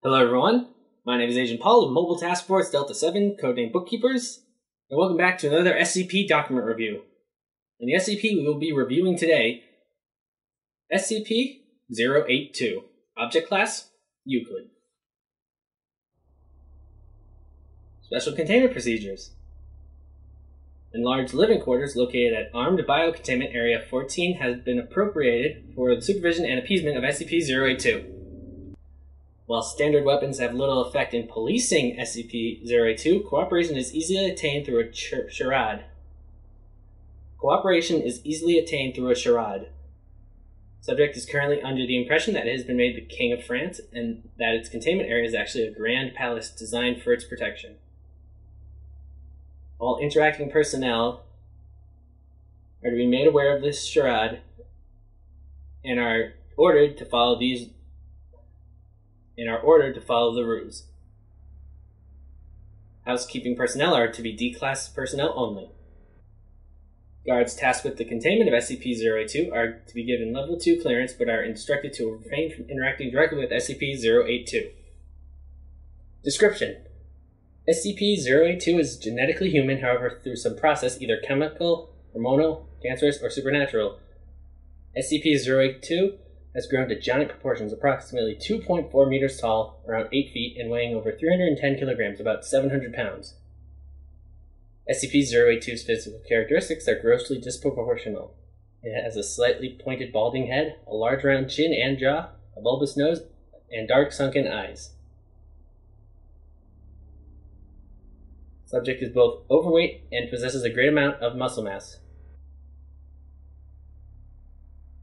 Hello everyone, my name is Agent Paul of Mobile Task Force Delta 7, codename Bookkeepers, and welcome back to another SCP document review. In the SCP we will be reviewing today, SCP-082, Object Class, Euclid. Special Containment Procedures. Enlarged living quarters located at Armed Biocontainment Area 14 has been appropriated for the supervision and appeasement of SCP-082. While standard weapons have little effect in policing SCP-082, cooperation is easily attained through a charade. Subject is currently under the impression that it has been made the King of France, and that its containment area is actually a grand palace designed for its protection. All interacting personnel are to be made aware of this charade and are ordered to follow the ruse. Housekeeping personnel are to be D-class personnel only. Guards tasked with the containment of SCP-082 are to be given Level 2 clearance but are instructed to refrain from interacting directly with SCP-082. Description: SCP-082 is genetically human, however, through some process, either chemical, hormonal, cancerous, or supernatural. SCP-082 has grown to giant proportions, approximately 2.4 meters tall, around 8 feet, and weighing over 310 kilograms, about 700 pounds. SCP-082's physical characteristics are grossly disproportional. It has a slightly pointed balding head, a large round chin and jaw, a bulbous nose, and dark sunken eyes. Subject is both overweight and possesses a great amount of muscle mass.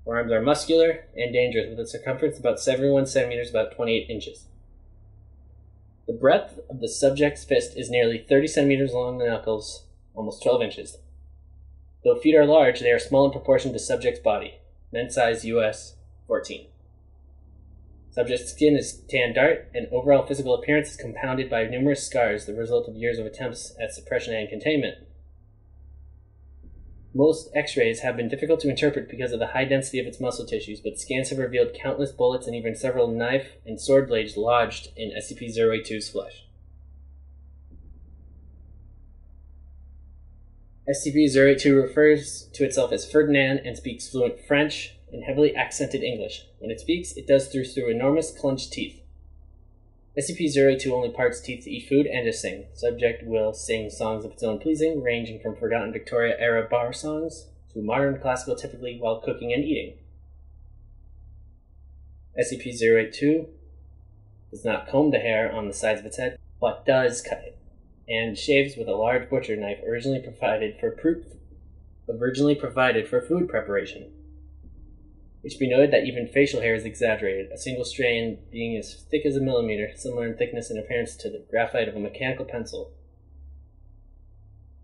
Forearms are muscular and dangerous, with a circumference about 71 centimeters, about 28 inches. The breadth of the subject's fist is nearly 30 centimeters along the knuckles, almost 12 inches. Though feet are large, they are small in proportion to subject's body. Men's size US 14. Subject's skin is tan dark, and overall physical appearance is compounded by numerous scars, the result of years of attempts at suppression and containment. Most X-rays have been difficult to interpret because of the high density of its muscle tissues, but scans have revealed countless bullets and even several knife and sword blades lodged in SCP-082's flesh. SCP-082 refers to itself as Fernand and speaks fluent French and heavily accented English. When it speaks, it does through enormous clenched teeth. SCP-082 only parts teeth to eat food and to sing. Subject will sing songs of its own pleasing, ranging from forgotten Victoria-era bar songs to modern classical, typically while cooking and eating. SCP-082 does not comb the hair on the sides of its head, but does cut it, and shaves with a large butcher knife originally provided for food preparation. It should be noted that even facial hair is exaggerated, a single strand being as thick as a millimeter, similar in thickness and appearance to the graphite of a mechanical pencil.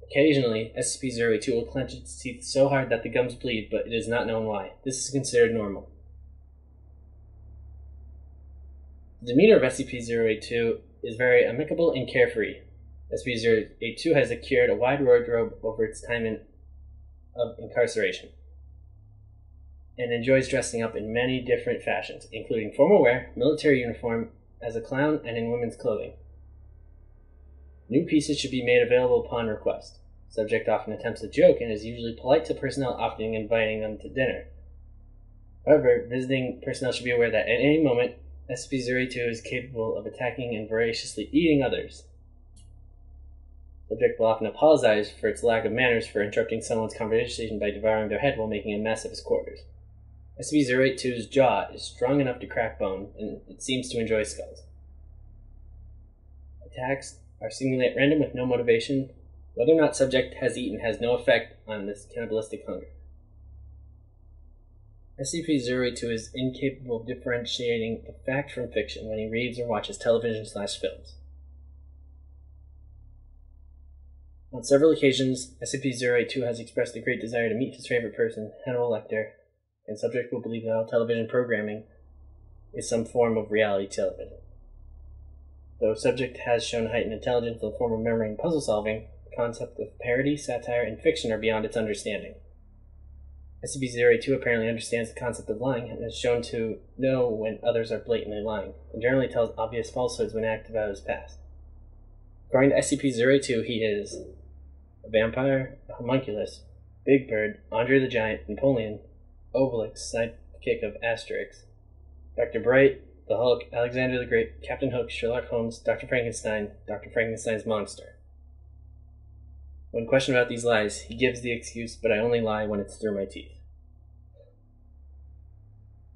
Occasionally, SCP-082 will clench its teeth so hard that the gums bleed, but it is not known why. This is considered normal. The demeanor of SCP-082 is very amicable and carefree. SCP-082 has secured a wide wardrobe over its time of incarceration, and enjoys dressing up in many different fashions, including formal wear, military uniform, as a clown, and in women's clothing. New pieces should be made available upon request. Subject often attempts a joke and is usually polite to personnel, often inviting them to dinner. However, visiting personnel should be aware that at any moment, SCP-082 is capable of attacking and voraciously eating others. Subject will often apologize for its lack of manners for interrupting someone's conversation by devouring their head while making a mess of his quarters. SCP-082's jaw is strong enough to crack bone, and it seems to enjoy skulls. Attacks are seemingly at random with no motivation. Whether or not subject has eaten has no effect on this cannibalistic hunger. SCP-082 is incapable of differentiating the fact from fiction when he reads or watches television/films. On several occasions, SCP-082 has expressed a great desire to meet his favorite person, Hannibal Lecter, and subject will believe that all television programming is some form of reality television. Though subject has shown heightened intelligence in the form of memory and puzzle solving, the concept of parody, satire, and fiction are beyond its understanding. SCP-082 apparently understands the concept of lying and is shown to know when others are blatantly lying, and generally tells obvious falsehoods when active about his past. According to SCP-082, he is a vampire, a homunculus, Big Bird, Andre the Giant, Napoleon, Obelix, sidekick of Asterix, Dr. Bright, the Hulk, Alexander the Great, Captain Hook, Sherlock Holmes, Dr. Frankenstein, Dr. Frankenstein's monster. When questioned about these lies, he gives the excuse, but I only lie when it's through my teeth.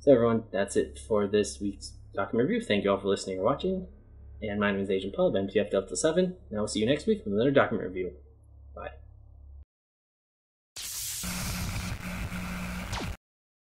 So everyone, that's it for this week's document review. Thank you all for listening or watching. And my name is Agent Paul of MTF Delta 7. And I will see you next week with another document review.